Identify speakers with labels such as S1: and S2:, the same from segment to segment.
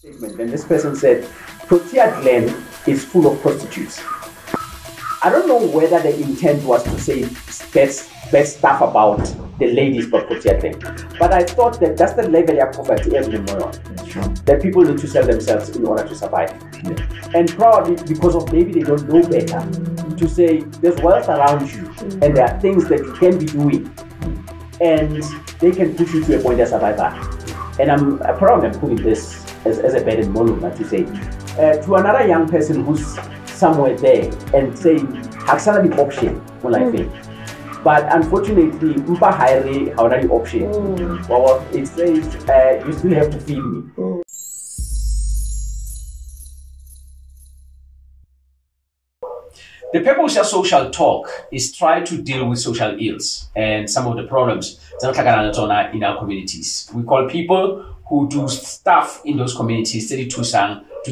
S1: Statement, and this person said, Protea Glen is full of prostitutes. I don't know whether the intent was to say bad stuff about the ladies of Protea Glen, but I thought that that's the level of poverty as we know on. That people need to sell themselves in order to survive. And probably because of maybe they don't know better, to say there's wealth around you and there are things that you can be doing and they can push you to a point of survival. And I'm proud of putting this as a bad and monologue to say to another young person who's somewhere there and saying, Haksana the option, well, I think. But unfortunately, Mpa Haire, how are the option? Well, it says you still have to feed me. The purpose of social talk is try to deal with social ills and some of the problems in our communities. We call people who do stuff in those communities to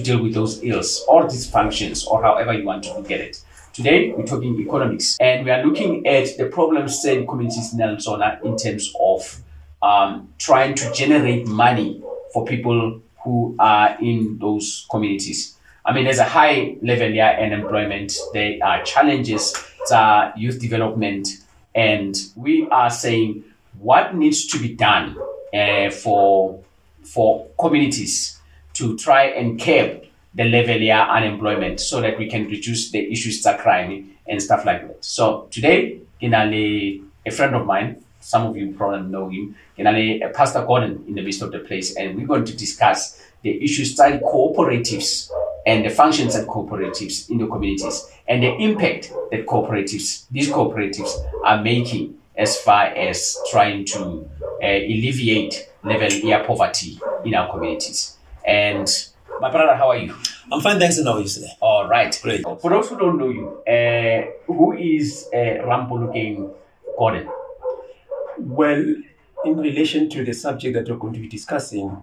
S1: deal with those ills or dysfunctions or however you want to look at it. Today, we're talking economics and we are looking at the problems in communities in Arizona in terms of trying to generate money for people who are in those communities. I mean, there's a high level here unemployment. There are challenges, youth development, and we are saying what needs to be done for communities to try and curb the level here unemployment so that we can reduce the issues of crime and stuff like that. So today, a friend of mine, some of you probably know him, Pastor Gordon in the midst of the place, and we're going to discuss the issues like cooperatives and the functions of cooperatives in the communities and the impact that these cooperatives are making as far as trying to alleviate level here poverty in our communities. And my brother, how are you?
S2: I'm fine, thanks, and how are you today?
S1: All right.
S2: Great.
S1: For those who don't know you, who is Rampolokeng Gordon?
S2: Well, in relation to the subject that we're going to be discussing,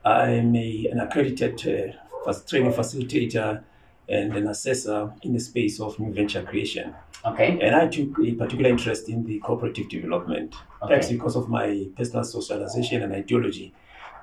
S2: I'm an accredited training facilitator and an assessor in the space of new venture creation.
S1: Okay.
S2: And I took a particular interest in the cooperative development. Perhaps because of my personal socialization and ideology.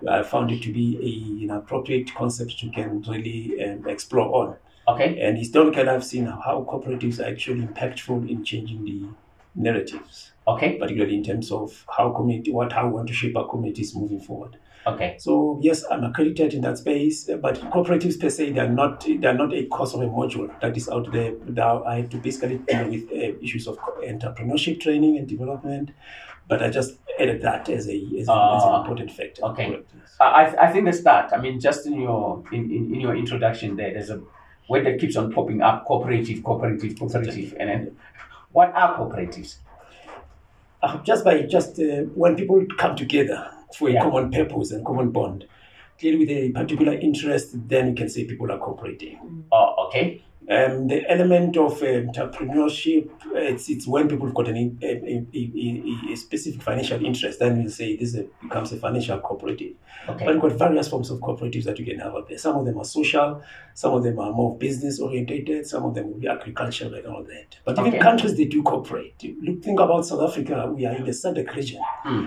S2: I found it to be an appropriate concept you can really explore on.
S1: Okay.
S2: And historically, I've seen how cooperatives are actually impactful in changing the narratives.
S1: Okay.
S2: Particularly in terms of how we want to shape our communities moving forward.
S1: Okay.
S2: So yes, I'm accredited in that space, but cooperatives per se, they're not a course of a module that is out there. Now I have to basically deal with issues of entrepreneurship training and development, but I just added that as an important factor.
S1: Okay. I think that's that. I mean, just in your introduction there's a word that keeps on popping up: cooperative. And then, what are cooperatives?
S2: When people come together for a common purpose and common bond, clearly with a particular interest, then you can say people are cooperating.
S1: Oh, okay.
S2: The element of entrepreneurship, it's when people have got a specific financial interest, then we'll say this becomes a financial cooperative.
S1: Okay.
S2: But you've got various forms of cooperatives that you can have up there. Some of them are social, some of them are more business orientated, some of them will be agricultural and all that. But even countries, they do cooperate. Think about South Africa. We are in the SADC region.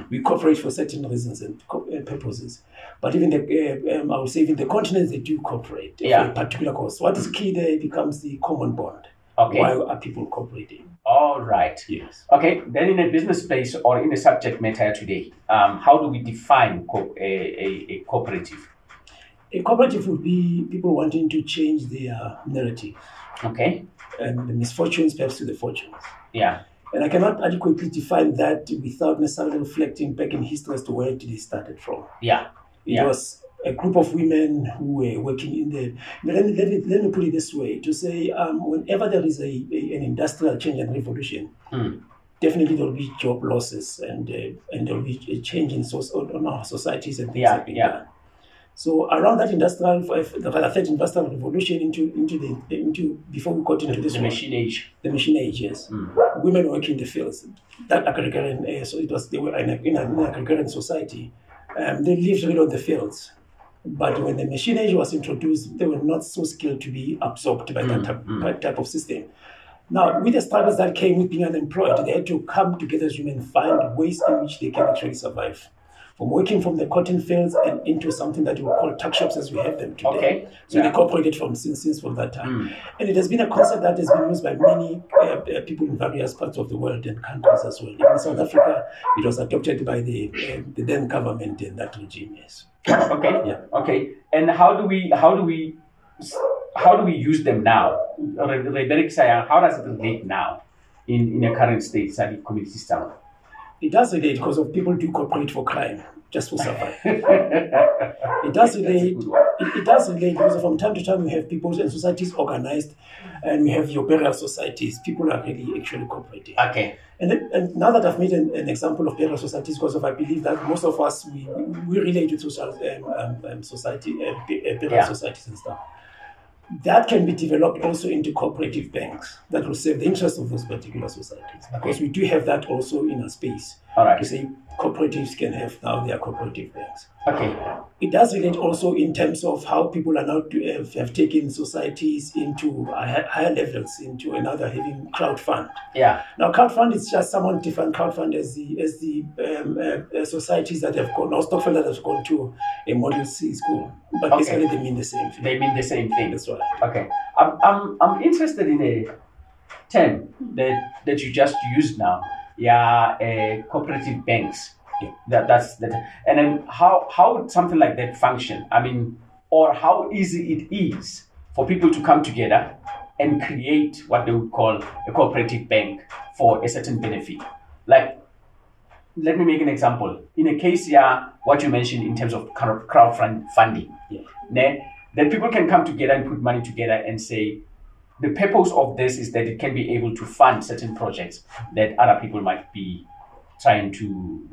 S2: We cooperate for certain reasons and purposes. But even I would say even the continents, they do cooperate for a particular cause. What is key there becomes the common bond.
S1: Okay.
S2: Why are people cooperating?
S1: All right.
S2: Yes.
S1: Okay. Then in a business space or in the subject matter today, how do we define a cooperative?
S2: A cooperative would be people wanting to change their narrative.
S1: Okay.
S2: And the misfortunes perhaps to the fortunes.
S1: Yeah.
S2: And I cannot adequately define that without necessarily reflecting back in history as to where it started from.
S1: Yeah.
S2: It was a group of women who were working in the... Let me put it this way, to say whenever there is an industrial change and revolution, definitely there will be job losses and there will be a change in on our societies and things like that. So around that third industrial revolution into before we got into this
S1: machine age.
S2: The machine age, yes. Women working in the fields. That agrarian, they were in an agrarian society. They lived really on the fields. But when the machine age was introduced, they were not so skilled to be absorbed by that type of system. Now, with the struggles that came with being unemployed, they had to come together as women, find ways in which they can actually survive. from working from the cotton fields and into something that we call tuck shops as we have them today.
S1: Okay.
S2: So they cooperated since from that time. And it has been a concept that has been used by many people in various parts of the world and countries as well. In South Africa, it was adopted by the then government in that regime, yes.
S1: Okay.
S2: Yeah.
S1: Okay. And how do we use them now? How does it relate now in a current state, community system?
S2: It does relate because of people do cooperate for crime, just for survival. It does relate. It does relate because from time to time we have people and societies organized, and we have your burial societies. People are really actually cooperating.
S1: Okay.
S2: And now that I've made an example of burial societies, because I believe that most of us we relate with social burial societies and stuff. That can be developed also into cooperative banks that will serve the interests of those particular societies. Because we do have that also in a space.
S1: All right.
S2: To say cooperatives can have now their cooperative banks.
S1: Okay.
S2: It does relate also in terms of how people are now have taken societies into higher levels, into another having crowd fund.
S1: Yeah.
S2: Now, crowd fund is just someone different crowd fund as the societies that have gone, or Stockfeld that have gone to a Model C school. But basically they mean the same thing.
S1: They mean the same thing.
S2: That's right.
S1: Okay. I'm interested in a term that you just used now. Yeah, cooperative banks. Yeah. That's that. And then how would something like that function? I mean, or how easy it is for people to come together and create what they would call a cooperative bank for a certain benefit. Like, let me make an example. In a case here, what you mentioned in terms of crowdfunding, then people can come together and put money together and say, the purpose of this is that it can be able to fund certain projects that other people might be trying to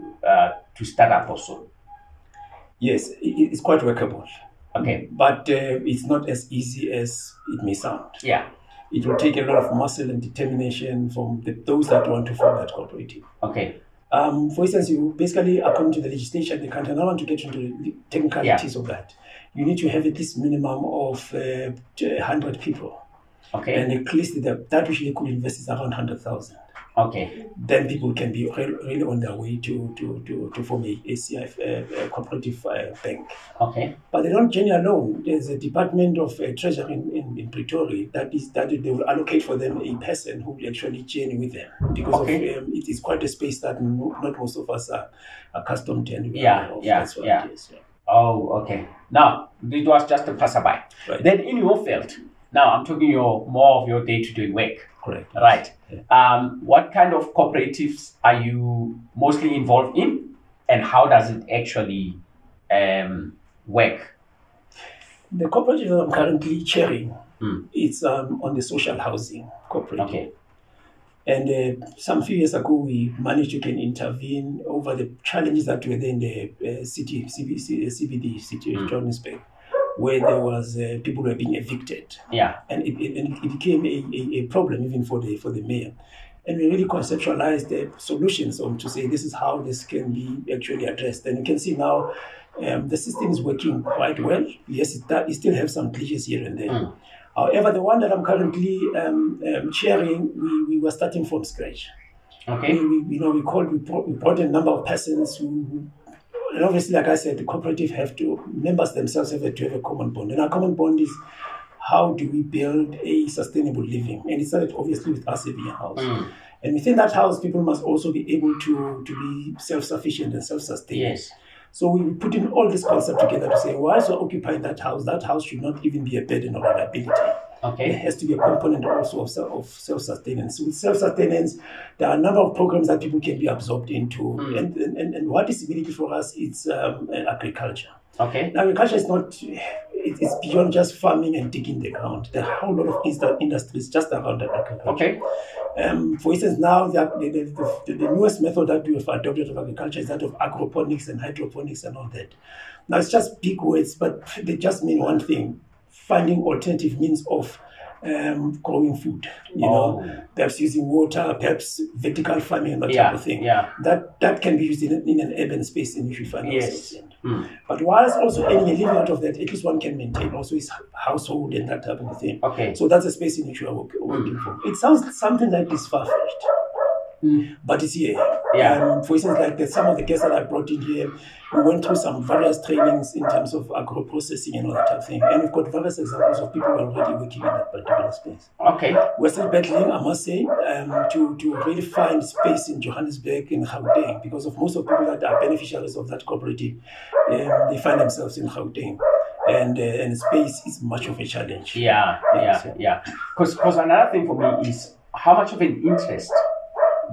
S1: start up also.
S2: Yes, it's quite workable.
S1: Okay.
S2: But it's not as easy as it may sound.
S1: Yeah.
S2: It will take a lot of muscle and determination from those that want to form that cooperative.
S1: Okay.
S2: For instance, you basically, according to the legislation, the country, and I want to get into the technicalities of that. You need to have at least minimum of 100 people.
S1: Okay.
S2: And at least that which they could invest is around 100,000.
S1: Okay.
S2: Then people can be really on their way to form a CIF, a cooperative bank.
S1: Okay.
S2: But they don't journey alone. There's a department of treasury in Pretoria that they will allocate for them a person who will actually journey with them because it is quite a space that not most of us are accustomed to.
S1: That's what it is. Oh, okay. Now, it was just a passerby. Right. Then in your field, now I'm talking more of your day-to-day work.
S2: Correct.
S1: Right. Yeah. What kind of cooperatives are you mostly involved in, and how does it actually work?
S2: The cooperative that I'm currently chairing, it's on the social housing cooperative. Okay. And some few years ago, we managed to intervene over the challenges that were there in the CBD city of Johannesburg, where there was people were being evicted.
S1: Yeah.
S2: And it became a problem even for the mayor. And we really conceptualized the solutions to say this is how this can be actually addressed. And you can see now the system is working quite well. Yes, it still have some glitches here and there. However, the one that I'm currently chairing, we were starting from scratch.
S1: Okay.
S2: We brought a number of persons who and obviously, like I said, the cooperative members themselves have to have a common bond. And our common bond is how do we build a sustainable living? And it started obviously with us having a house. And within that house, people must also be able to be self-sufficient and self-sustaining.
S1: Yes.
S2: So we put in all this concept together to say, whilst we're occupying that house should not even be a burden or a liability.
S1: Okay.
S2: There has to be a component also of self-sustenance. So with self-sustenance, there are a number of programs that people can be absorbed into. And what is really for us is agriculture.
S1: Okay.
S2: Now, agriculture is not, it's beyond just farming and digging the ground. There are a whole lot of industries just around that agriculture.
S1: Okay.
S2: For instance, now the newest method that we have adopted of agriculture is that of agroponics and hydroponics and all that. Now, it's just big words, but they just mean one thing: finding alternative means of growing food. You know, perhaps using water, perhaps vertical farming and that type of thing.
S1: Yeah.
S2: That can be used in an urban space in which we find ourselves in. But whilst also earning a living out of that, at least one can maintain also his household and that type of thing.
S1: Okay.
S2: So that's a space in which we are working for. It sounds something like this far-fetched. but it's here.
S1: Yeah.
S2: For instance, like some of the guests that I brought in here, we went through some various trainings in terms of agro-processing and all that type of thing. And we've got various examples of people already working in that particular space.
S1: Okay.
S2: We're still battling, I must say, to really find space in Johannesburg, in Gauteng, because of most of the people that are beneficiaries of that cooperative, they find themselves in Gauteng. And space is much of a challenge.
S1: Yeah. Because another thing for me is how much of an interest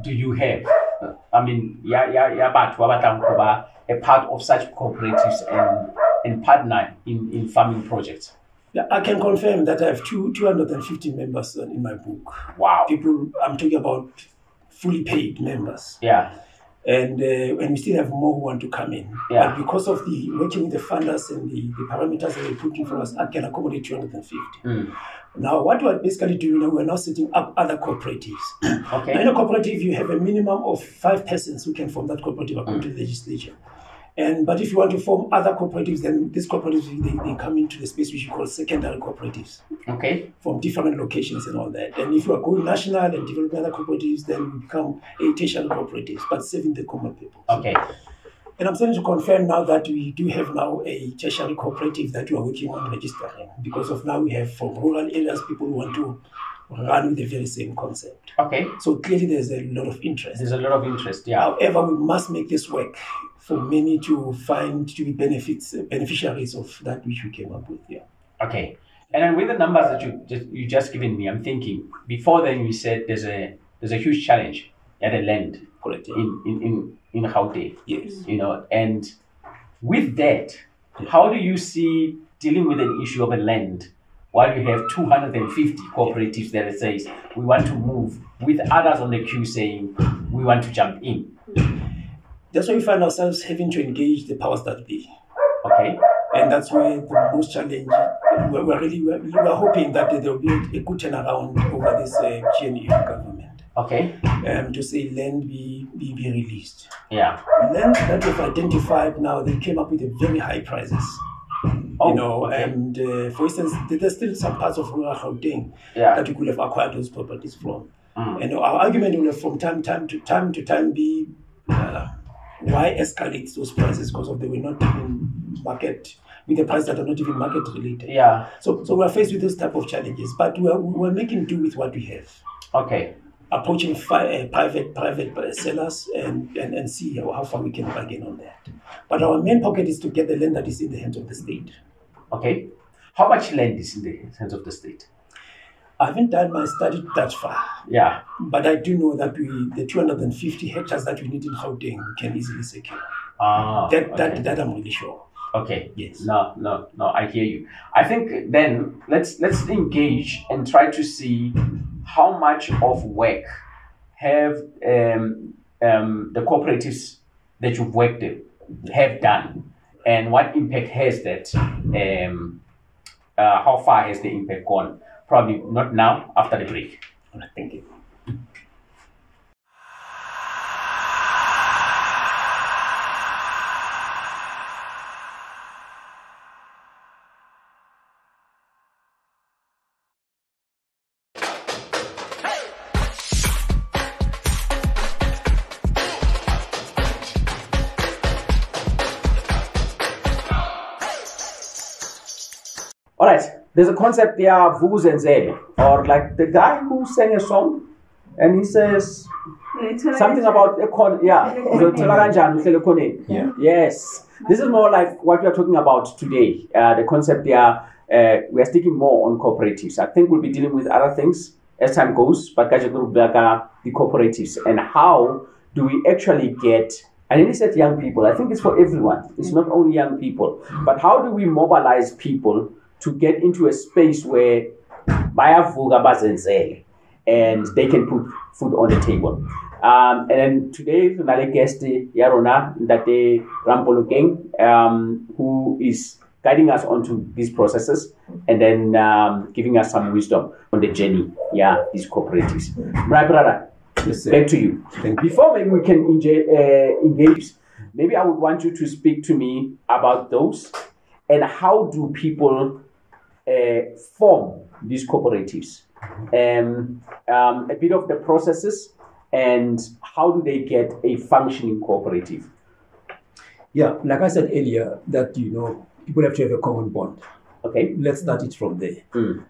S1: do you have? I mean, a part of such cooperatives and partner in farming projects.
S2: Yeah, I can confirm that I have 250 members in my book.
S1: Wow.
S2: People, I'm talking about fully paid members.
S1: Yeah.
S2: And we still have more who want to come in.
S1: Yeah.
S2: But because of the working with the funders and the parameters that they put in for us, I can accommodate 250. Now, what we're basically doing, we're now setting up other cooperatives.
S1: Okay.
S2: Now, in a cooperative, you have a minimum of 5 persons who can form that cooperative according to the legislation. But if you want to form other cooperatives, then these cooperatives, they come into the space which you call secondary cooperatives.
S1: Okay.
S2: From different locations and all that. And if you are going national and developing other cooperatives, then you become a tertiary cooperatives, but serving the common people.
S1: Okay.
S2: And I'm starting to confirm now that we do have now a tertiary cooperative that we are working on registering, because of now we have from rural areas people who want to run with the very same concept.
S1: Okay.
S2: So clearly there's a lot of interest.
S1: There's a lot of interest, yeah.
S2: However, we must make this work for many to be beneficiaries of that which we came up with. Yeah. Okay.
S1: And then with the numbers that you just given me, I'm thinking before then you said there's a huge challenge at the land.
S2: Correct.
S1: In Gauteng.
S2: Yes.
S1: And with that, how do you see dealing with an issue of a land while you have 250 cooperatives that says we want to move, with others on the queue saying we want to jump in?
S2: That's why we find ourselves having to engage the powers that be.
S1: Okay.
S2: And that's where the most challenge. We're hoping that there will be a good turnaround over this GNU government.
S1: Okay.
S2: To say land be released.
S1: Yeah.
S2: Land that we've identified now, they came up with a very high prices.
S1: Okay.
S2: And for instance, there's still some parts of rural Gauteng that you could have acquired those properties from. And our argument will have from time to time be why escalate those prices, because they were not even market with the price that are not even market related.
S1: Yeah.
S2: So we're faced with those type of challenges, but we're making do with what we have.
S1: Okay.
S2: Approaching private sellers and see how far we can bargain on that. But our main pocket is to get the land that is in the hands of the state.
S1: Okay. How much land is in the hands of the state?
S2: I haven't done my study that far.
S1: Yeah.
S2: But I do know that the 250 hectares that we need in Gauteng we can easily secure. That I'm really sure.
S1: Okay.
S2: Yes.
S1: No, I hear you. I think then let's engage and try to see how much of work have the cooperatives that you've worked with have done, and what impact has that? How far has the impact gone? Probably not now, after the break.
S2: All right, thank you.
S1: All right, there's a concept here, Vuvuzenzele, or like the guy who sang a song, and he says something about a con. Yeah. Yes. This is more like what we are talking about today. The concept here, we are sticking more on cooperatives. I think we'll be dealing with other things as time goes, but the cooperatives and how do we actually get. And then he said young people. I think it's for everyone. It's not only young people, but how do we mobilize people to get into a space where and they can put food on the table. And then today, another guest, Yarona Rampolokeng, who is guiding us onto these processes and then giving us some wisdom on the journey. Yeah, these cooperatives. My brother,
S2: yes,
S1: back to you. Before maybe we can engage, maybe I would want you to speak to me about those and how do people form these cooperatives. A bit of the processes and how do they get a functioning cooperative?
S2: Yeah, like I said earlier, that people have to have a common bond.
S1: Okay.
S2: Let's start it from there.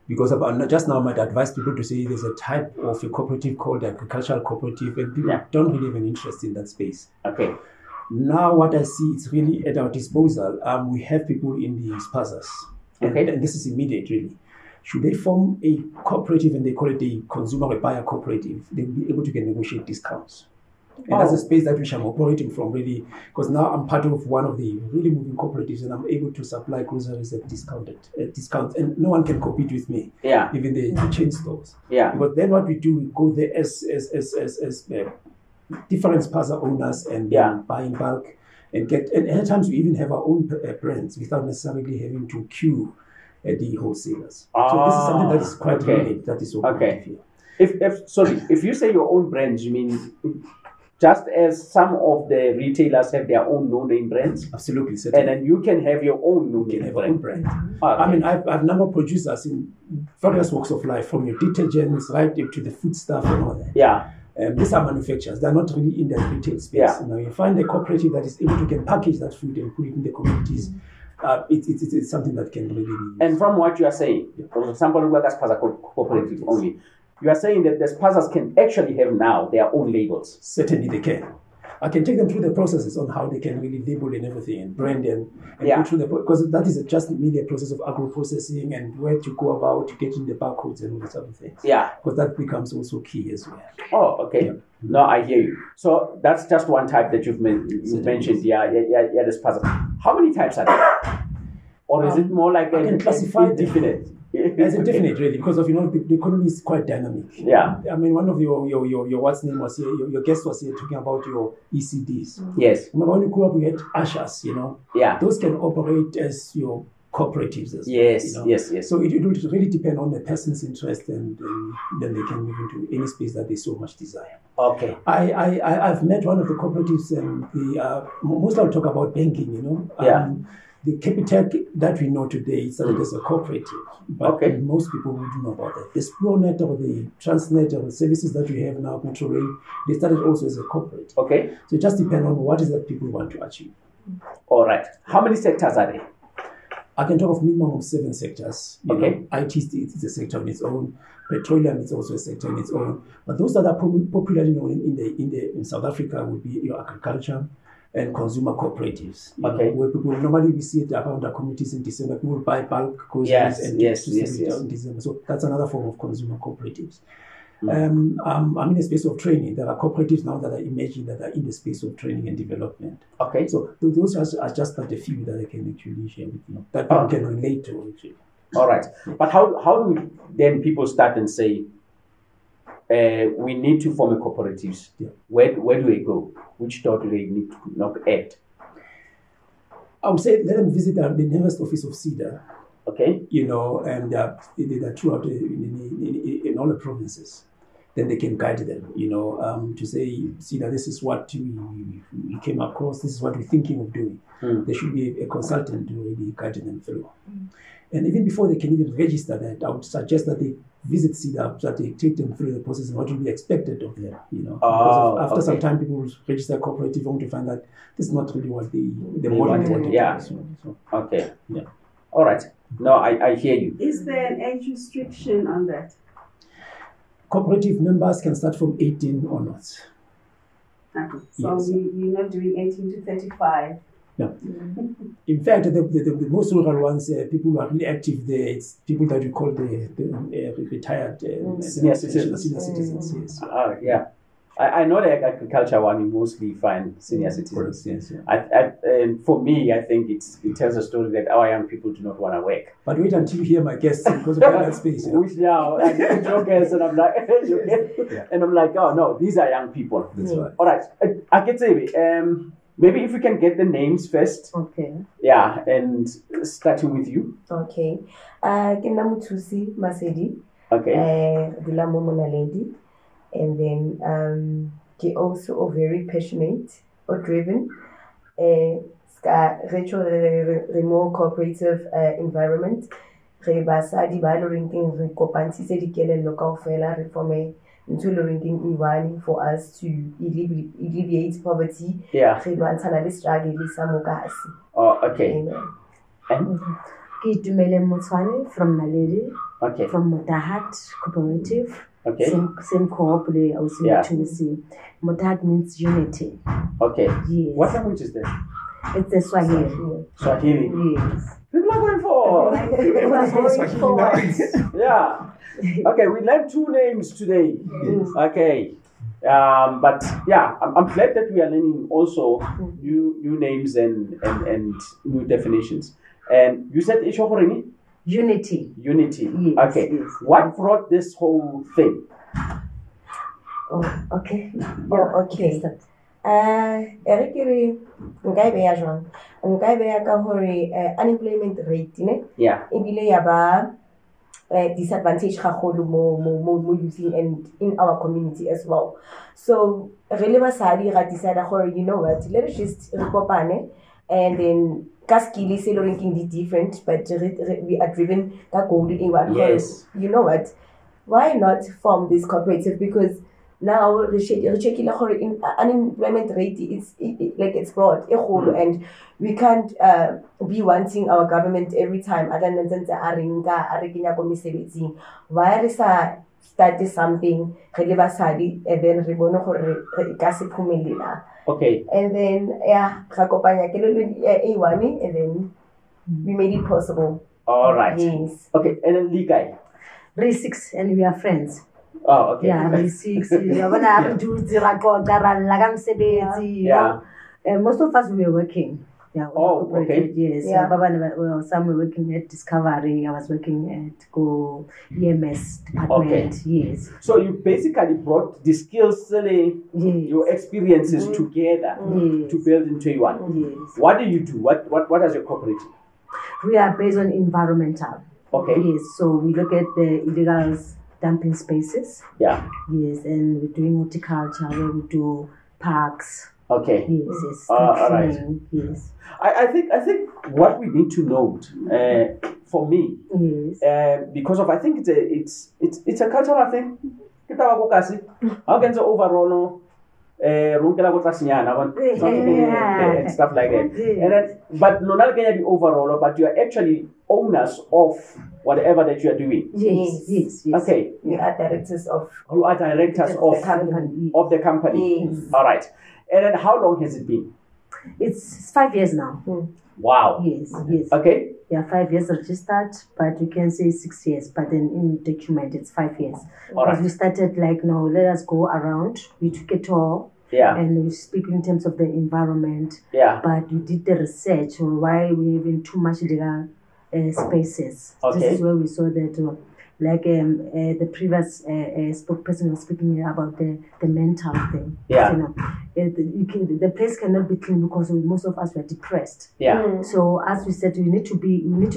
S2: Because just now I might advise people to say there's a type of a cooperative called agricultural cooperative, and people don't really have an interest in that space.
S1: Okay.
S2: Now what I see, it's really at our disposal. We have people in the spazas.
S1: Okay.
S2: And this is immediate, really. Should they form a cooperative and they call it a consumer or buyer cooperative, they'll be able to get negotiate discounts. And that's a space that which I'm operating from, really, because now I'm part of one of the really moving cooperatives, and I'm able to supply groceries at discount, and no one can compete with me.
S1: Yeah.
S2: Even the chain stores.
S1: Yeah.
S2: Because then what we do, we go there as different spaza owners and buy in bulk and get. And at times we even have our own brands without necessarily having to queue at the wholesalers. So this is something that is quite unique. That is okay. Here.
S1: If you say your own brands, you mean just as some of the retailers have their own no-name brands?
S2: Absolutely. Certainly.
S1: And then you can have your own no-name
S2: brand. Okay. I mean, I've number of producers in various walks of life, from your detergents right up to the food stuff and all that.
S1: Yeah.
S2: These are manufacturers. They're not really in the retail space.
S1: Yeah.
S2: Now, you find a cooperative that is able to package that food and put it in the communities. It's something that can really be.
S1: And from what you are saying, for example, we work as Spaza cooperative only. You are saying that the spazas can actually have now their own labels.
S2: Certainly they can. I can take them through the processes on how they can really label and everything and brand and go through because that is just merely a process of agro-processing and where to go about getting the barcodes and all these other things.
S1: Yeah.
S2: Because that becomes also key as well.
S1: Oh, okay. Yeah. No, I hear you. So that's just one type that you've mentioned. Yeah, the spazas. How many types are there? Or is it more like
S2: a classified
S1: definite?
S2: It's indefinite, really, because of the economy is quite dynamic.
S1: Yeah.
S2: I mean, one of your what's name was here, your guest was here talking about your ECDs.
S1: Yes.
S2: Remember when you grew up, we had ushers,
S1: Yeah.
S2: Those can operate as your cooperatives as
S1: yes,
S2: well.
S1: Yes.
S2: So it will really depend on the person's interest, and then they can move into any space that they so much desire.
S1: Okay.
S2: I've met one of the cooperatives, and most I'll talk about banking, The Capitec that we know today started as a cooperative, but most people wouldn't know about that. The Splonet or the Transnet or the services that we have now, Metro Rail, they started also as a cooperative.
S1: Okay.
S2: So it just depends on what is that people want to achieve.
S1: All right. How many sectors are there?
S2: I can talk of minimum of 7 sectors. IT is a sector on its own. Petroleum is also a sector on its own. But those that are popular, in South Africa would be your agriculture and consumer cooperatives, where people normally we see it around our communities in December. People buy bulk groceries and
S1: yes.
S2: in December. So that's another form of consumer cooperatives. I'm in a space of training. There are cooperatives now that are emerging that are in the space of training and development.
S1: Okay.
S2: So those are just but a few that I can actually share with you that people can relate to. Actually.
S1: All right. But how do then people start and say, we need to form a cooperatives?
S2: Yeah.
S1: Where do they go? Which door do they need to knock at?
S2: I would say let them visit the nearest office of CEDA.
S1: Okay.
S2: And they're throughout in all the provinces. Then they can guide them, to say, CEDA, this is what we came across, this is what we're thinking of doing. There should be a consultant to really guide them through. And even before they can even register that, I would suggest that they visit CEDA, that they take them through the process and what will be expected of them, Because after some time, people will register a cooperative only to find that this is not really what the model they want to do. So,
S1: okay.
S2: Yeah.
S1: All right. No, I hear you.
S3: Is there an age restriction on that?
S2: Cooperative members can start from 18 onwards.
S3: Okay. So
S2: Yes.
S3: you're not doing 18 to 35?
S2: No. In fact, the most rural ones, people who are really active there, it's people that we call the retired
S1: senior citizens.
S2: Yes.
S1: Yeah. I know the agriculture one, you mostly find senior citizens.
S2: Yes, yeah.
S1: And for me, I think it tells a story that our young people do not want to work.
S2: But wait until you hear my guests because of that space.
S1: Which now, I get your guests and I'm like, and I'm like, oh no, these are young people.
S2: That's right.
S1: All right, I can say, maybe if we can get the names first.
S4: Okay.
S1: Yeah, and starting with you.
S4: Okay. Kenamutusi Masedi.
S1: Okay.
S4: Dilamo Monaledi. And then he also very passionate or driven. Remote cooperative environment. Re basadi ba lo reng re kopantse di kelello kaofela re forme into ranking Iwani for us to alleviate poverty.
S1: Yeah. Oh, okay. And?
S5: Kitumele Motswane from Naledi.
S1: Okay.
S5: From Motahat Cooperative.
S1: Okay.
S5: Same co-op also to see. Motahat means unity.
S1: Okay.
S5: Yes.
S1: What language is that?
S5: It's a Swahili.
S1: Swahili.
S5: Yes.
S1: People are going for. Yeah. Okay, we learned 2 names today.
S2: Yes.
S1: Okay. But yeah, I'm glad that we are learning also new names and new definitions. And you said Ishohorini?
S5: Unity.
S1: Unity.
S5: Yes,
S1: Okay.
S5: yes.
S1: What brought this whole thing?
S5: Oh, okay.
S4: Oh, okay. Eric, nka beya jwang? Nka beya ka hore unemployment rate ne?
S1: Yeah.
S4: Ebile ya ba disadvantage gagolo mo youth and in our community as well. So re le basadi ra decide gore you know what, let us just repopane and then ka skill is ranking the different, but we are driven ka goal in one.
S1: Yes.
S4: You know what? Why not form this cooperative? Because now checking unemployment rate is like it's broad, and we can't be wanting our government every time. Why is start something and then
S1: Okay.
S4: and then and then we made it possible.
S1: All right.
S4: Yes.
S1: Okay. And then Ligai.
S5: We're 6 and we are friends.
S1: Oh, okay.
S5: Yeah, we're 6.
S1: Yeah.
S5: Most of us we were working. Yeah.
S1: Oh, okay.
S5: Yes.
S4: Yeah.
S5: Well, some were working at Discovery. I was working at EMS department.
S1: Okay.
S5: Yes.
S1: So you basically brought the skills,
S5: Yes.
S1: your experiences together
S5: Yes.
S1: to build into one.
S5: Yes.
S1: What do you do? What is your cooperative?
S5: We are based on environmental.
S1: Okay.
S5: Yes. So we look at the illegal dumping spaces.
S1: Yeah.
S5: Yes, and we're doing horticulture where we do parks.
S1: Okay.
S5: Yes, yes.
S1: All right.
S5: Yes.
S1: I think what we need to note for me,
S5: Yes.
S1: because of I think it's a cultural thing. How can the overall and stuff like that. And then, but not the overall, but you are actually owners of whatever that you are doing.
S5: Yes.
S4: Okay.
S1: Okay.
S4: We are directors of.
S1: You are directors of the company.
S4: Yes.
S1: All right. And then how long has it been?
S5: It's 5 years now.
S1: Wow.
S5: Yes.
S1: Okay.
S5: Yeah, 5 years registered, but you can say 6 years, but then in document it's 5 years.
S1: All right.
S5: Because we started like, no, let us go around. We took a tour.
S1: Yeah.
S5: And we speak in terms of the environment.
S1: Yeah.
S5: But we did the research on why we having too much legal spaces.
S1: Okay.
S5: This is where we saw that, the previous spokesperson was speaking about the mental thing.
S1: Yeah.
S5: You know, the place cannot be clean because most of us were depressed.
S1: Yeah.
S5: So as we said, we need to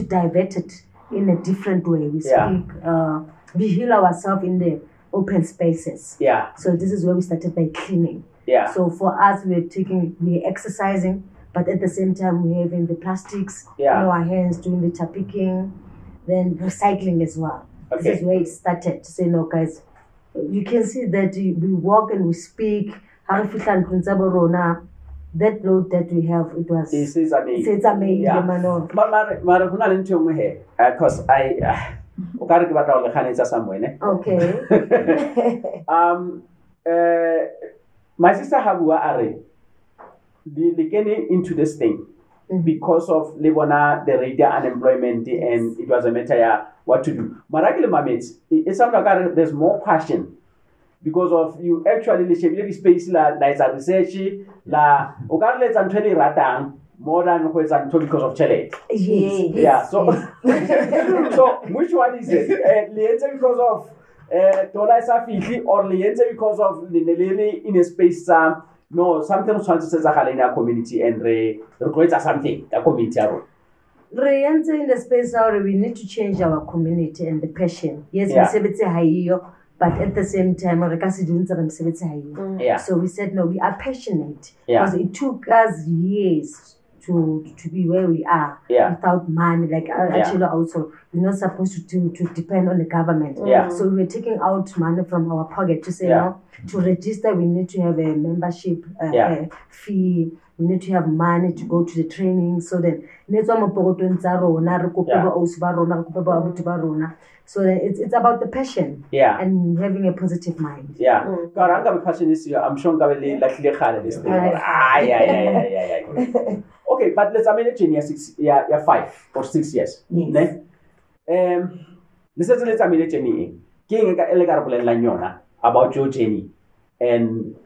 S5: divert it in a different way. We speak, we heal ourselves in the open spaces.
S1: Yeah.
S5: So this is where we started by cleaning.
S1: Yeah.
S5: So for us, we're exercising, but at the same time we're having the plastics in our hands, doing the trafficking, then recycling as well.
S1: Okay.
S5: This is where it started to say, no, guys, you can see that we walk and we speak. That load that we have, it was.
S1: It's amazing.
S5: It's amazing.
S1: Yeah. Because
S5: Okay.
S1: My sister Habua Are, they getting into this thing because of Lebona, the rate unemployment, and it was a matter what to do. Marakil Mamits, it's something like there's more passion because of you actually the space la is a research la regardless and 20 ratang more than because of challenge.
S5: Yes.
S1: Yeah. So so which one is it? Because of dollar safety or because of the in a space no something trying to say in our community and requires something a community
S5: Re enter in the space where we need to change our community and the passion. Yes, we say it's high, but at the same time,
S1: yeah.
S5: So we said no, we are passionate because it took us years to be where we are without money. Like actually also, we're not supposed to depend on the government. So we're taking out money from our pocket to say, to register, we need to have a membership fee. We need to have money to go to the training. So then, so it's about the passion and having a positive mind.
S1: Passion is I'm sure this thing. Okay, but let's imagine you're 5 or 6 years.
S4: Yes.
S1: Let's imagine about your journey and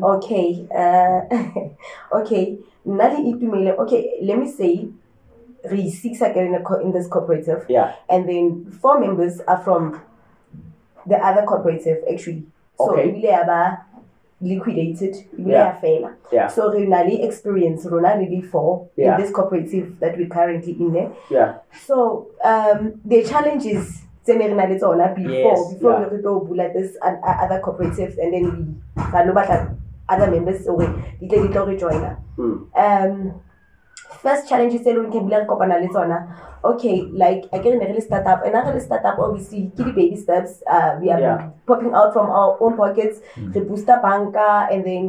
S4: Okay, okay. Okay, let me say, we 6 are in this cooperative. And then 4 members are from the other cooperative, actually. So we are liquidated, we are failure. So we really experience really 4 in this cooperative that we're currently in there. So the challenge is before we go bullet this other cooperatives, and then we other members join. First challenge is okay, like I can really start up, and I really start up obviously baby steps. We are popping out from our own pockets, the booster banker, and then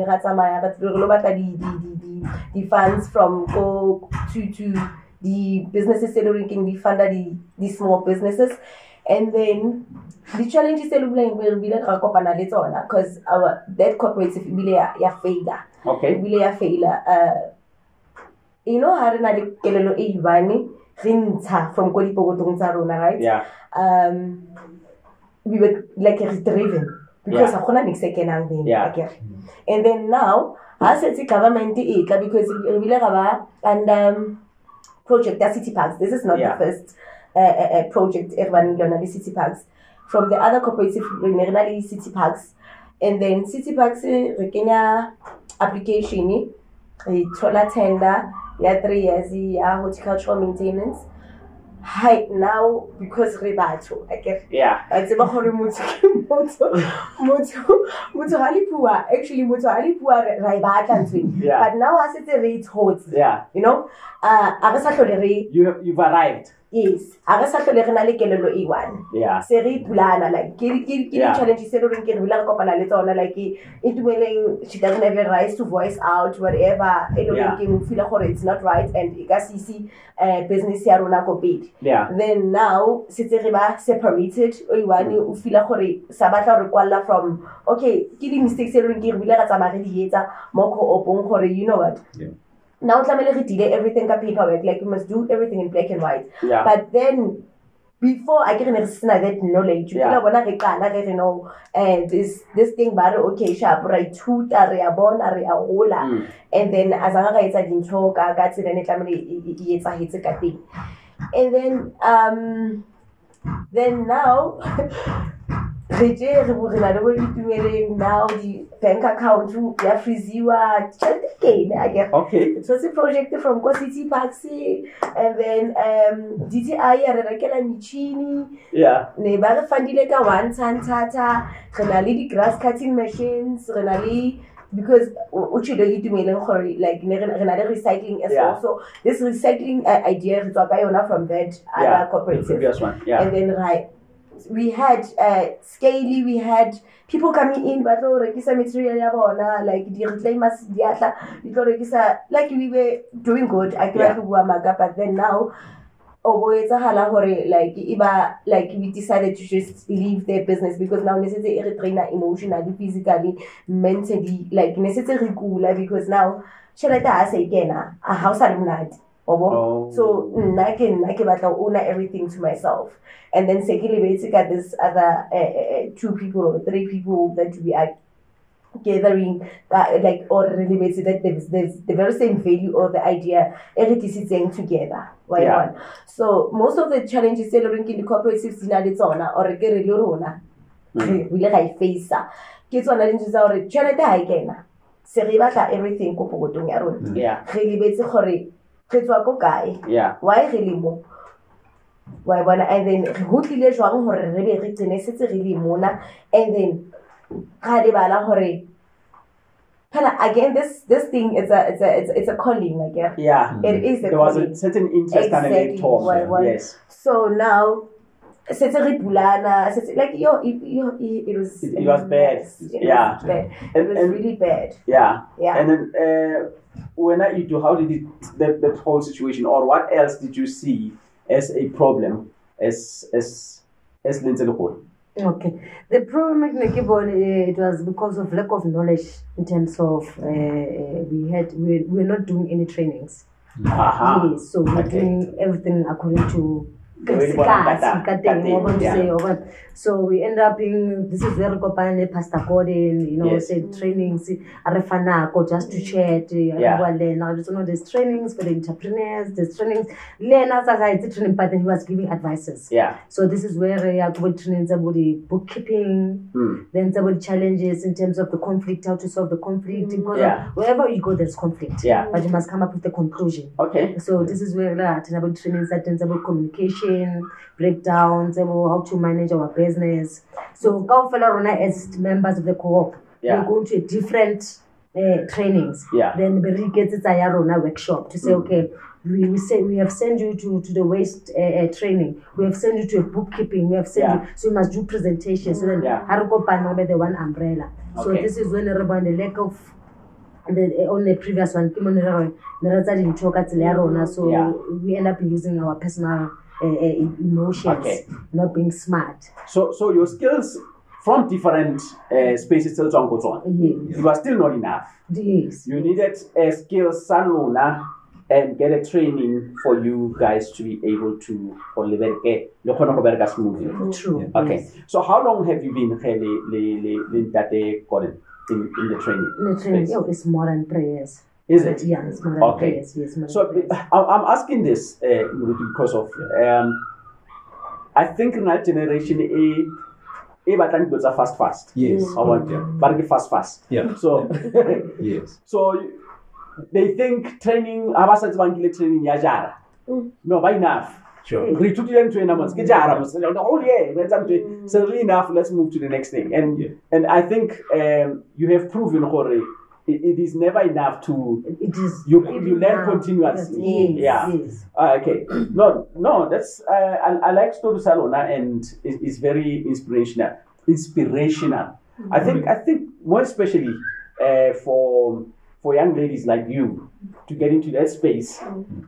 S4: the funds from go to the businesses we fund the small businesses. And then the challenge is will be because our that cooperative will be a failure. You know how na le kelelo e ibane rintsha from kodi pogotong tsa rona, right? We were like driven because akona next second and then now as it's government because we will have and project the city parks. This is not the first project running on city parks. From the other cooperative regionally city parks, and then city parks Kenya application tola tender 3 years horticultural maintenance. Right now, because rebato, I get it's about how actually but now as it's a rate holds, you know,
S1: you've arrived.
S4: Yes, like challenge like she doesn't have a right to voice out whatever feel it's not right, and business then now separated from okay mistakes you know what. Now we delay everything on paperwork, like we must do everything in black and white. But then before I get that knowledge, you know, this thing okay, sharp right two and then as I didn't talk, I got and then now now the bank account it was a project from City Parks, and then DTI neighbor funding one tata the grass cutting machines because like recycling as well. So this recycling idea from that other cooperative and then we had Scaly, we had people coming in, but material like the reclaimers, like we were doing good. But then now, like we decided to just leave their business because now necessarily trainer emotionally, physically, mentally, like necessarily because now I say again, a house so I can own everything to myself. And then secondly, we got this other 2 people or 3 people that we are gathering, like or really that there's the very same value or the idea everything together. So most of the challenges in the cooperatives or we like face kids on the everything why really more? And then who really mona, and then again, this thing it's a calling, like it is a
S1: there
S4: calling.
S1: was a certain interest
S4: Exactly.
S1: and a talk. Yes.
S4: So now, like it was
S1: bad.
S4: It was bad. It was really bad.
S1: Yeah.
S4: Yeah.
S1: And then when you do, how did it that whole situation, or what else did you see as a problem as Lindsay Lekgolo?
S5: Okay. The problem it was because of lack of knowledge in terms of we're not doing any trainings. Yes, so we're doing everything according to so we end up in this is where Pastor Gordon, said trainings just to chat. There's trainings for the entrepreneurs, there's trainings training, but then he was giving advices. So this is where trainings about the bookkeeping, then about challenges in terms of the conflict, how to solve the conflict, because wherever you go there's conflict. But you must come up with a conclusion. So this is where about trainings that about communication, breakdowns, how to manage our business. So as members of the co-op, we're going to different trainings. Then we get a workshop to say, okay, we have sent you to the waste training, we have sent you to a bookkeeping, we have sent you, so you must do presentations. So then the one umbrella. So this is when the lack of on the previous one, so we end up using our personal emotions, not being smart.
S1: So your skills from different spaces still don't go on. It was still not enough.
S5: Yes.
S1: You needed a skills salona and get a training for you guys to be able to smoothly.
S5: True.
S1: Okay.
S5: Yes.
S1: So how long have you been Gordon in the training?
S5: In the training, it's more than 3 years.
S1: Is it?
S5: Yeah, it's more than 3 years. Yes, more
S1: so
S5: than 3 years.
S1: I'm asking this because of I think in that generation fast.
S2: Yes.
S1: Fast.
S2: Yeah.
S1: So
S2: yes.
S1: So they think training training yajara. No, by enough.
S2: Sure.
S1: The whole year. So really enough, let's move to the next thing. And I think you have proven it is never enough to you learn continuously.
S5: Yes.
S1: Okay. No, that's I like Story Salona, and it's very inspirational. I think more especially for young ladies like you to get into that space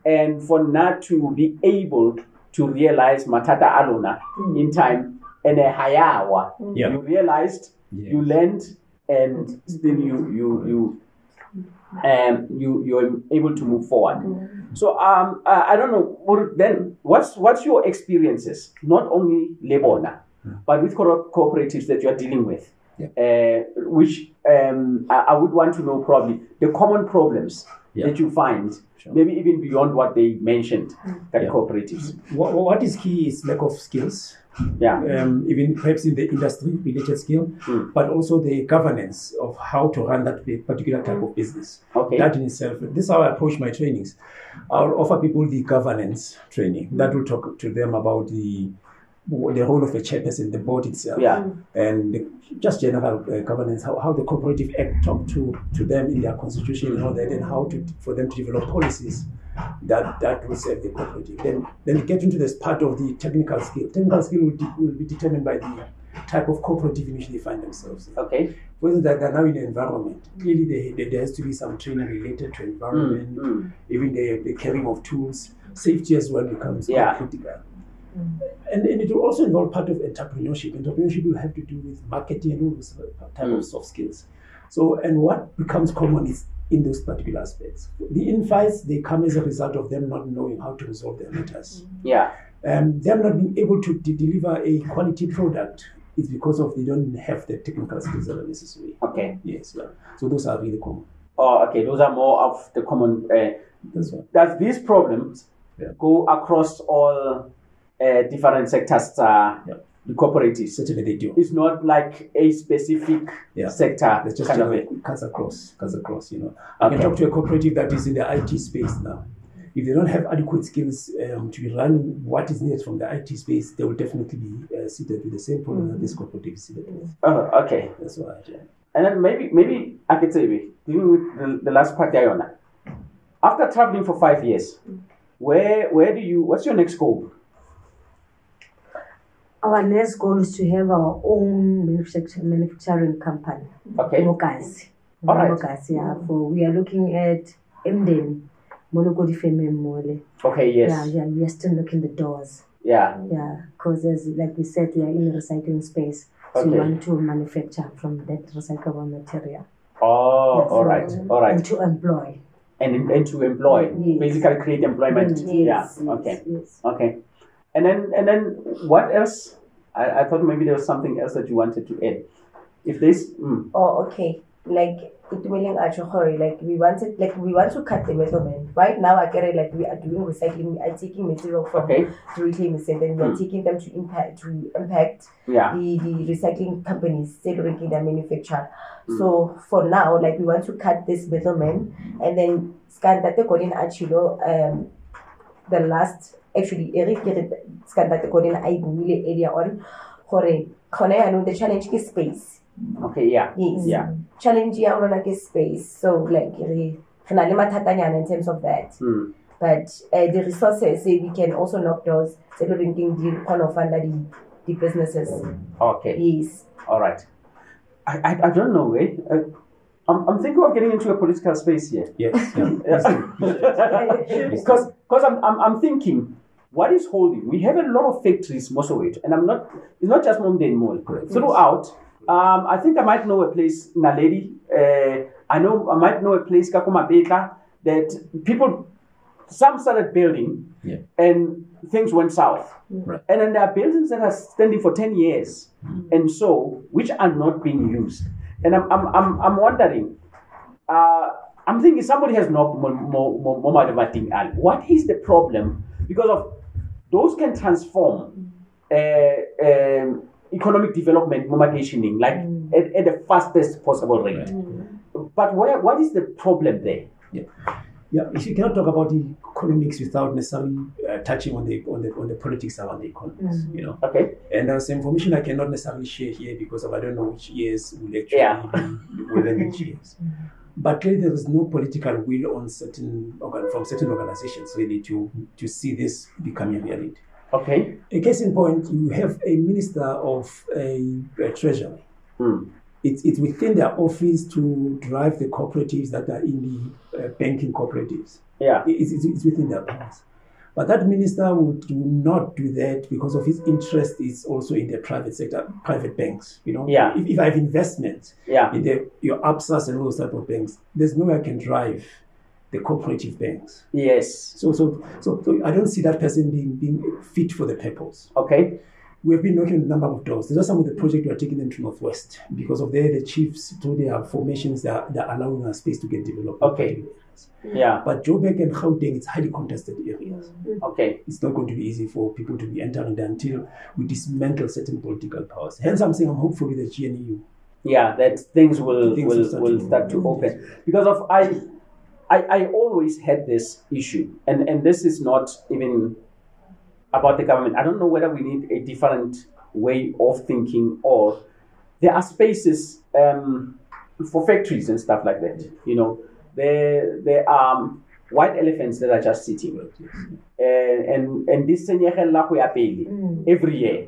S1: and for not to be able to realize matata alona in time and a hayawa. You realized, you learned, and still you're able to move forward. So I don't know. Then what's your experiences, not only Lebona, but with cooperatives that you are dealing with, which I would want to know probably the common problems that you find, maybe even beyond what they mentioned at cooperatives.
S2: What is key is lack of skills. Even perhaps in the industry-related skill, but also the governance of how to run that particular type of business. That in itself, this is how I approach my trainings. I'll offer people the governance training. That will talk to them about the role of a chairperson, the board itself, and just general governance, how the Cooperative Act talk to them in their constitution and all that, and how for them to develop policies that will serve the cooperative. Then get into this part of the technical skill. Technical skill will be determined by the type of cooperative in which they find themselves. Whether they're now in the environment, clearly there has to be some training related to environment, even the carrying of tools, safety as well becomes critical. And it will also involve part of entrepreneurship. Entrepreneurship will have to do with marketing and all those type of soft skills. So, and what becomes common is in those particular aspects. The infights, they come as a result of them not knowing how to resolve their matters. Them not being able to deliver a quality product is because of they don't have the technical skills that are necessary. Yes. So those are really common.
S1: Those are more of the common. Does these problems go across all different sectors? The cooperatives,
S2: certainly they do.
S1: It's not like a specific sector.
S2: It's just kind of it cuts across. I can talk to a cooperative that is in the IT space now. If they don't have adequate skills to be running what is needed from the IT space, they will definitely be seated with the same problem that this cooperative is seated with.
S1: Okay.
S2: That's why.
S1: And then maybe I could say, dealing with the last part, Diana. After traveling for 5 years, what's your next goal?
S5: Our next goal is to have our own manufacturing company.
S1: Okay.
S5: Mokazi.
S1: All right.
S5: Mokazi, yeah. We are looking at Emden, Molokodi Feme Mole.
S1: Okay, yes.
S5: Yeah, we are still knocking the doors.
S1: Yeah.
S5: Yeah, because like we said, we are in the recycling space. So
S1: Okay.
S5: we want to manufacture from that recyclable material.
S1: Oh,
S5: Yeah,
S1: all right.
S5: And to employ.
S1: And to employ,
S5: Yes.
S1: basically create employment.
S5: Yes,
S1: Yeah. Okay.
S5: Yes.
S1: Okay. And then what else? I thought maybe there was something else that you wanted to add. If this,
S4: Oh, okay. Like it willing like we want to cut the middleman. Right now, I get it. Like we are doing recycling. We are taking material from
S1: Okay.
S4: the retailers and then we are taking them to impact
S1: yeah.
S4: the recycling companies segregating their manufacture. So for now, like we want to cut this middleman and then scan that according to the last actually Eric scan that according I really area on I know the challenge is space.
S1: Okay, yeah.
S4: Yes.
S1: Yeah.
S4: Challenge ya like space. So like in terms of that. But the resources say we can also knock doors, ranking the kind of under the businesses.
S1: Okay.
S4: Yes.
S1: All right. I don't know, eh? I'm thinking of getting into a political space here.
S2: Yes.
S1: Because I'm thinking, what is holding? We have a lot of factories, most of it, and it's not just Mumden Mall. Throughout, I think I might know a place, Naledi. I might know a place, Kakuma Beta, that some started building, and things went south.
S2: Right.
S1: And then there are buildings that are standing for 10 years, and so which are not being used. And I'm wondering. I'm thinking somebody has not more what is the problem? Because of those can transform economic development, like at the fastest possible rate. But what is the problem there?
S2: Yeah, if you cannot talk about the economics without necessarily touching on the politics around the economics,
S1: Okay.
S2: And there's information I cannot necessarily share here because I don't know which years will actually be within which years. But clearly there is no political will on from certain organizations really to see this becoming reality.
S1: Okay.
S2: A case in point, you have a minister of a treasury. It's within their office to drive the cooperatives that are in the banking cooperatives.
S1: Yeah.
S2: It's within their powers. But that minister would not do that because of his interest is also in the private sector, private banks.
S1: Yeah.
S2: If I have investment in your ABSAs and those type of banks, there's no way I can drive the cooperative banks.
S1: Yes.
S2: So I don't see that person being fit for the purpose.
S1: Okay.
S2: We have been knocking a number of doors. These are some of the projects we are taking them to Northwest because of there the chiefs through their formations that are allowing us space to get developed.
S1: Okay. Yeah.
S2: But Joburg and Gauteng, it's highly contested areas.
S1: Okay.
S2: It's not going to be easy for people to be entering there until we dismantle certain political powers. Hence, I'm saying I'm hopeful with the GNEU.
S1: Yeah, that things will start to open because of I always had this issue, and this is not even about the government. I don't know whether we need a different way of thinking, or there are spaces for factories and stuff like that. There are white elephants that are just sitting, and this every year,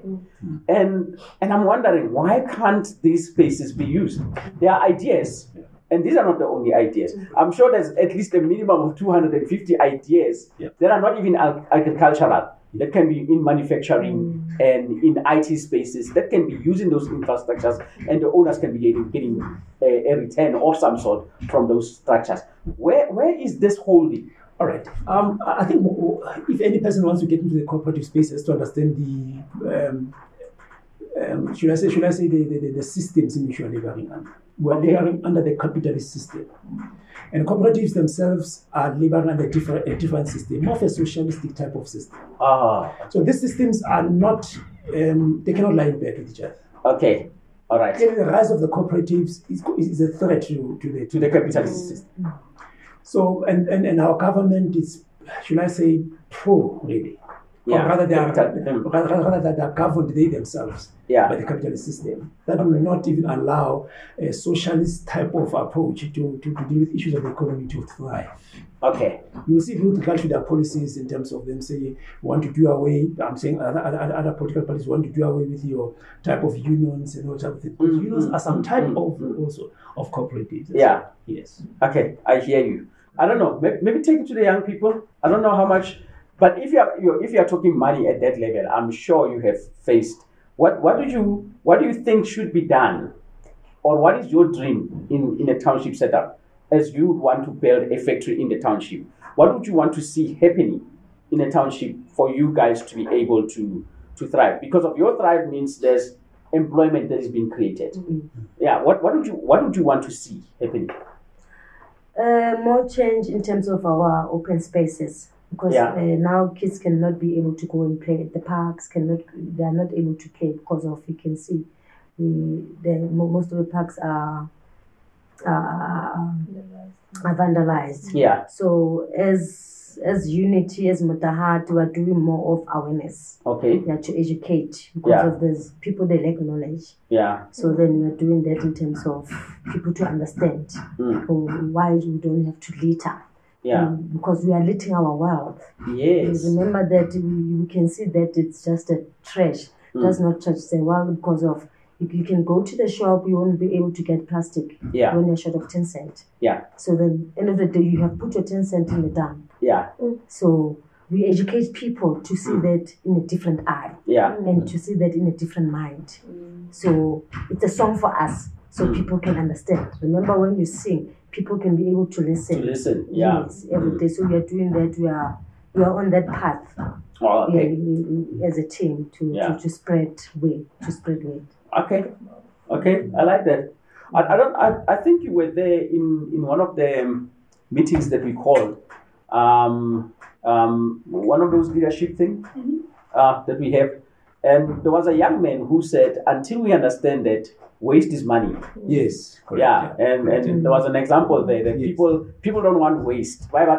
S1: and I'm wondering why can't these spaces be used? There are ideas. And these are not the only ideas. I'm sure there's at least a minimum of 250 ideas that are not even agricultural, that can be in manufacturing and in IT spaces, that can be using those infrastructures, and the owners can be getting a return of some sort from those structures. Where is this holding?
S2: All right. I think if any person wants to get into the cooperative spaces to understand the should I say the systems in which you are laboring under. We are laboring under the capitalist system. And cooperatives themselves are laboring under a different system, more of a socialistic type of system. So these systems are not, they cannot lie in bed with each other.
S1: Okay, all right.
S2: The rise of the cooperatives is a threat to the capitalist system. So, and our government is, should I say, pro, really. Or rather, they are,
S1: Capital.
S2: rather they are governed they themselves by the capitalist system. That will not even allow a socialist type of approach to deal with issues of the economy to thrive.
S1: Okay.
S2: You will see with regard to their policies in terms of them saying, want to do away, I'm saying other political parties want to do away with your type of unions and all type of things. Unions are some type of also of cooperatives.
S1: Yeah.
S2: Yes.
S1: Okay, I hear you. I don't know. Maybe take it to the young people. I don't know how much, but if you are talking money at that level, I'm sure you have faced. What do you think should be done, or what is your dream in a township setup? As you would want to build a factory in the township, what would you want to see happening in a township for you guys to be able to thrive? Because of your thrive means there's employment that is being created. Yeah. What would you want to see happening?
S5: More change in terms of our open spaces, because now kids cannot be able to go and play at the parks. They are not able to play because of, you can see, most of the parks are vandalized.
S1: Yeah.
S5: So as Unity, as Mutahat, we are doing more of awareness.
S1: Okay.
S5: Yeah, to educate, because of these people, they lack knowledge.
S1: Yeah.
S5: So then we are doing that in terms of people to understand why we don't have to litter.
S1: Yeah.
S5: Because we are littering our wealth.
S1: Yes.
S5: Remember that we can see that it's just a trash. It does not touch the wealth, because of you can go to the shop, you won't be able to get plastic when you're short of 10 cents.
S1: Yeah.
S5: So then, end of the day, you have put your 10 cents in the dump.
S1: Yeah.
S5: So we educate people to see that in a different eye.
S1: Yeah.
S5: And to see that in a different mind. So it's a song for us, so people can understand. Remember, when you sing, people can be able to listen. Yes, every day. So we are doing that. We are on that path.
S1: Oh, okay.
S5: As a team to spread weight.
S1: Okay, I like that. I think you were there in one of the meetings that we called. One of those leadership things that we have, and there was a young man who said, "Until we understand that waste is money."
S2: Yes. Correct.
S1: Yeah, and there was an example there that people don't want waste. But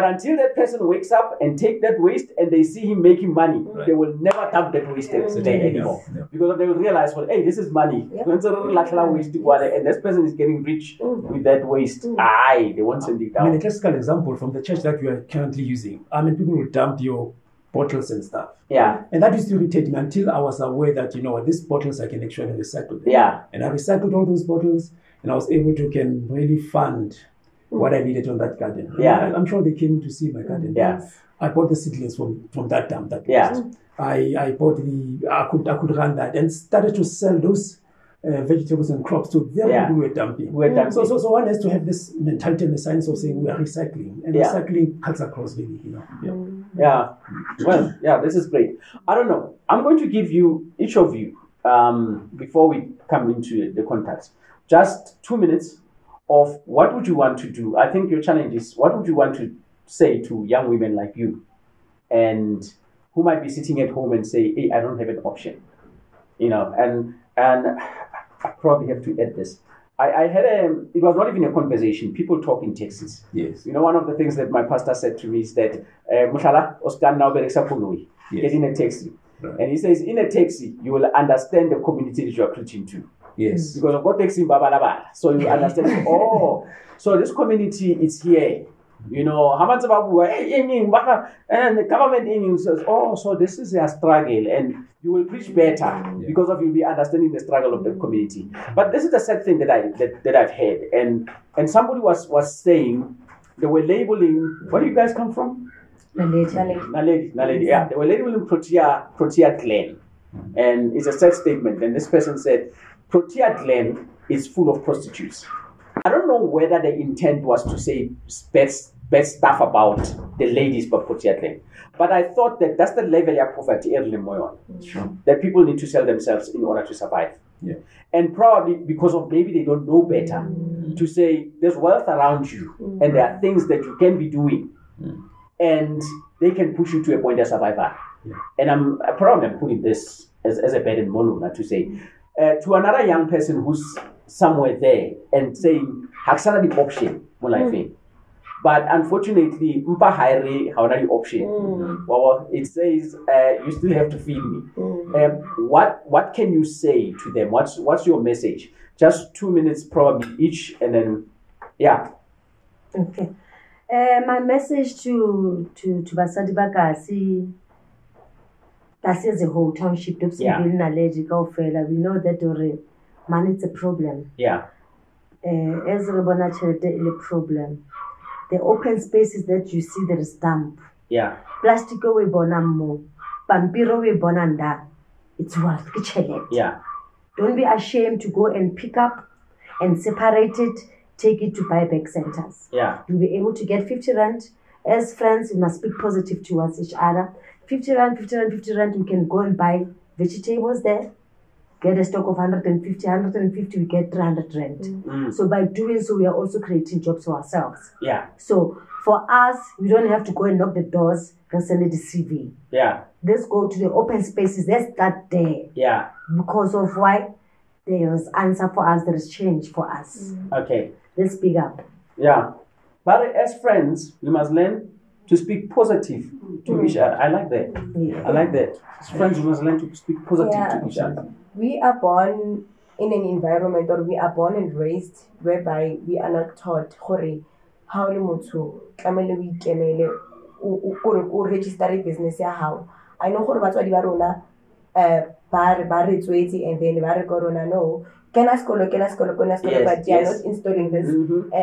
S1: until that person wakes up and take that waste and they see him making money, they will never dump that waste there anymore. Because they will realize, well, hey, this is money. And this person is getting rich with that waste. They won't send it down.
S2: I mean, a classical example from the church that we are currently using. I mean, people will dump your bottles and stuff.
S1: Yeah.
S2: And that used to irritate me until I was aware that, these bottles I can actually recycle them.
S1: Yeah.
S2: And I recycled all those bottles, and I was able to can really fund what I needed on that garden.
S1: Yeah.
S2: I'm sure they came to see my garden.
S1: Yeah.
S2: I bought the seedlings from that dump.
S1: Yeah.
S2: I bought I could run that and started to sell those vegetables and crops to them who were dumping. So one has to have this mentality and the science of saying we are recycling, and recycling cuts across really.
S1: Yeah. Well, this is great. I don't know. I'm going to give you, each of you, before we come into the contacts, just 2 minutes of what would you want to do. I think your challenge is, what would you want to say to young women like you, and who might be sitting at home and say, hey, I don't have an option, and I probably have to add this. I had it was not even a conversation. People talk in taxis.
S2: Yes.
S1: One of the things that my pastor said to me is that, get in a taxi. Right. And he says, in a taxi, you will understand the community that you are preaching to.
S2: Yes.
S1: Because of what takes in Babalaba. So you understand, so this community is here. How much about and the government says, so this is a struggle, and you will preach better because of you'll be understanding the struggle of the community. But this is the sad thing that I've heard, and somebody was saying they were labeling. Where do you guys come from? Naledi. Yeah, they were labeling Protea Glen, and it's a sad statement. And this person said, Protea Glen is full of prostitutes. I don't know whether the intent was to say bad stuff about the ladies but Protea Glen. But I thought that that's the level of poverty early on. That people need to sell themselves in order to survive.
S2: Yeah.
S1: And probably because of maybe they don't know better, to say there's wealth around you and there are things that you can be doing and they can push you to a point of survival. Yeah. And I'm probably putting this as a burden Moluna to say to another young person who's somewhere there and saying, Haksana the option, But unfortunately, mpa hire how the option. Well, it says you still have to feed me. What can you say to them? What's your message? Just 2 minutes probably each, and then yeah.
S5: Okay. My message to Basadi Bakasi as a whole township, we know that money is a problem.
S1: Yeah.
S5: As a problem. The open spaces that you see, there is dump.
S1: Yeah.
S5: Plastic we bonamo, pampiro we bonanda. It's worth kitchen.
S1: Yeah.
S5: Don't be ashamed to go and pick up and separate it, take it to buyback centers.
S1: Yeah.
S5: You'll be able to get 50 rand. As friends, we must speak positive towards each other. 50 rand, 50 rand, 50 rand, we can go and buy vegetables there. Get a stock of 150, we get 300 rand. So by doing so, we are also creating jobs for ourselves.
S1: Yeah.
S5: So for us, we don't have to go and knock the doors and send it the CV.
S1: Yeah.
S5: Let's go to the open spaces. Let's start there.
S1: Yeah.
S5: Because of why there is answer for us, there is change for us.
S1: Okay.
S5: Let's speak up.
S1: Yeah. But as friends, we must learn to speak positive to each other. I like that.
S5: Yeah.
S1: I like that. As friends, we must learn to speak positive to each other.
S4: We are born in an environment, or we are born and raised whereby we are not taught how to register a business. I know batswadi ba rona ba re tswetse and then ba re corona no can I school, but they are not installing this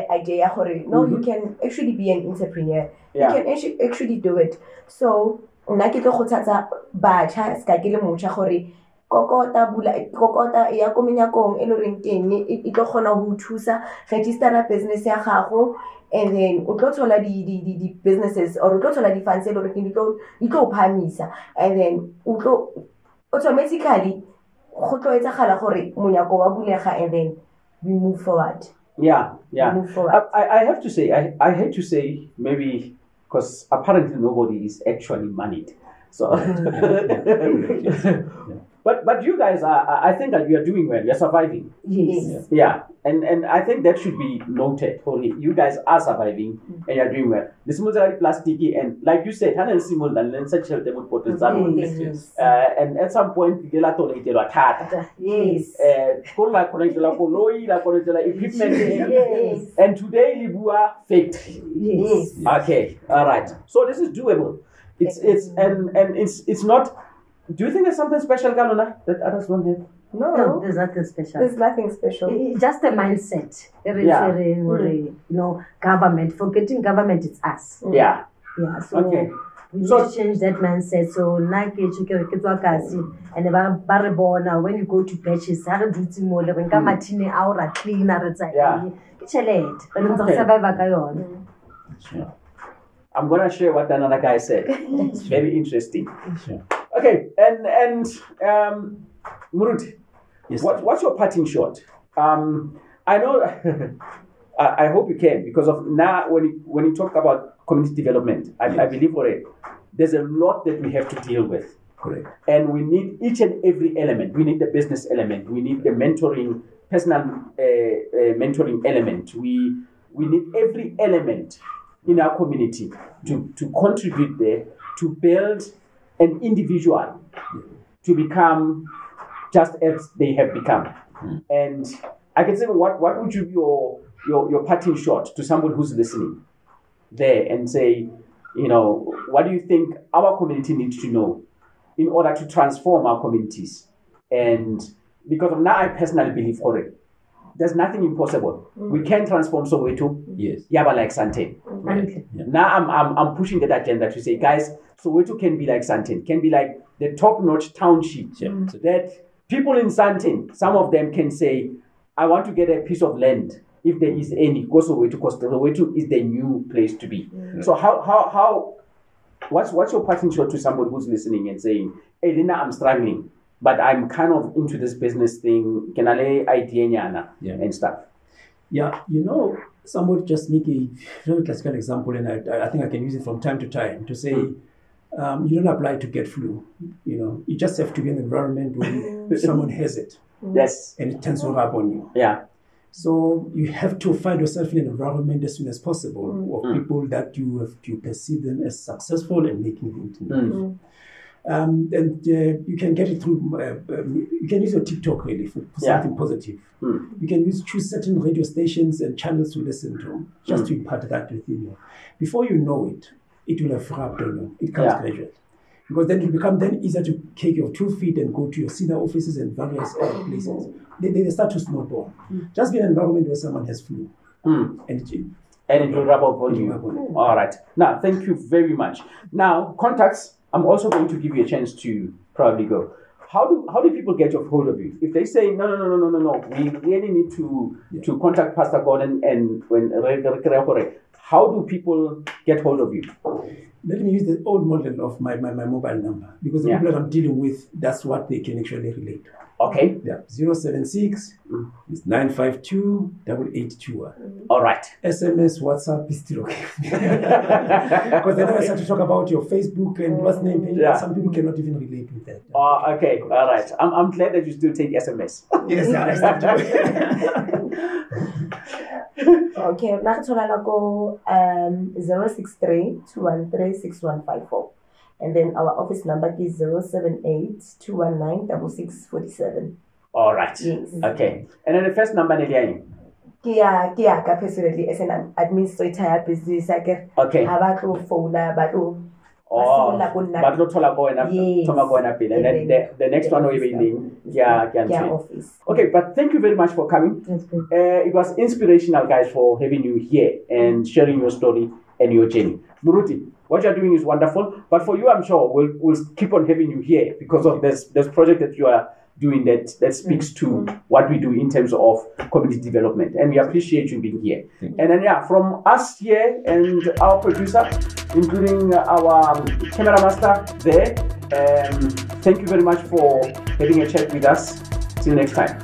S4: idea. No, you can actually be an entrepreneur. You can actually do it. So nna ke tlo kgothatsa batjha ska ke le motjha gore kokota ya ko menyakong e le reng teng e tlo kgona ho thusa register business ya gago, and then o tlo thola di businesses or o tlo thola di funds e le reng di tlo phamisa, and then o tlo automatically go tlo etsagala gore monyako wa bulega, and then we move forward.
S1: Yeah.
S4: Move forward.
S1: I have to say, I hate to say maybe because apparently nobody is actually moneyed. So, but you guys are, I think that you are doing well. You're surviving.
S5: Yes.
S1: Yeah, and I think that should be noted. You guys are surviving and you're doing well. This is very plasticky, and like you said, and at some point, you get
S5: Yes.
S1: equipment, and today Libua factory.
S5: Yes.
S1: Okay, all right. So this is doable. It's not. Do you think there's something special, Galona, that others don't have?
S5: No, there's nothing special.
S4: There's nothing special.
S5: It's just a mindset. Government. Forgetting government, it's us.
S1: Yeah.
S5: Yeah. So
S1: okay.
S5: We need to change that mindset. So and when you go to patches,
S1: I'm gonna share what another guy said. It's very interesting. Okay, and Murut,
S2: yes,
S1: what's your parting shot? I know. I hope you can, because of now when you talk about community development, I believe there's a lot that we have to deal with.
S2: Correct.
S1: And we need each and every element. We need the business element. We need the mentoring, personal mentoring element. We need every element in our community to contribute there, to build an individual to become just as they have become. And I can say, what would you be your parting shot to someone who's listening there and say, what do you think our community needs to know in order to transform our communities? And because of now, I personally believe there's nothing impossible. We can transform Soweto.
S2: Yes.
S1: Yaba like Santen.
S2: Right.
S1: Yeah. Now I'm pushing that agenda to say, guys, Soweto can be like Santen, can be like the top-notch township.
S2: Yeah.
S1: So that people in Santen, some of them can say, I want to get a piece of land, if there is any, go Soweto, because Soweto is the new place to be. So how what's your parting shot to somebody who's listening and saying, hey, Lina, I'm struggling, but I'm kind of into this business thing, can I lay idea and stuff?
S2: Yeah, somebody just make a very classical example, and I think I can use it from time to time to say, you don't apply to get flu. You just have to be in an environment where someone has it.
S1: Yes.
S2: And it tends to rub on you.
S1: Yeah.
S2: So you have to find yourself in an environment as soon as possible of people that you perceive them as successful and making them to move. And you can get it through, you can use your TikTok really for something positive. You can choose certain radio stations and channels to listen to, just to impart that within you. Before you know it, it will have rubbed on you. It comes gradually. Because then it will become then easier to take your 2 feet and go to your senior offices and various places. They start to snowball. Just be in an environment where someone has flu. And
S1: it will rub off on you. All right. Now, thank you very much. Now, contacts. I'm also going to give you a chance to probably go. How do people get a hold of you? If they say no, we really need to contact Pastor Gordon and how do people get hold of you?
S2: Let me use the old model of my mobile number, because the people that I'm dealing with, that's what they can actually relate to.
S1: Okay.
S2: Yeah, 076 is 952 8821.
S1: All right.
S2: SMS, WhatsApp is still okay. Because then I start to talk about your Facebook and what's name page. Some people cannot even relate with that.
S1: Okay. All right. I'm glad that you still take SMS.
S2: Yes, I still do.
S4: Okay, nakatholala ko 063-213-6154. And then our office number is 078-219-6647.
S1: All right.
S4: Yes.
S1: Okay. And then the first number, Neliani?
S4: Kia personally as an administrator business. Okay. Abako phone, batu.
S1: Oh, but not and then the next one will be
S4: office.
S1: Okay, but thank you very much for coming. It was inspirational, guys, for having you here and sharing your story and your journey. Muruti, what you're doing is wonderful, but for you, I'm sure we'll keep on having you here because of this project that you are doing that speaks to what we do in terms of community development, and we appreciate you being here. And then from us here and our producer, including our camera master there, thank you very much for having a chat with us. Till next time.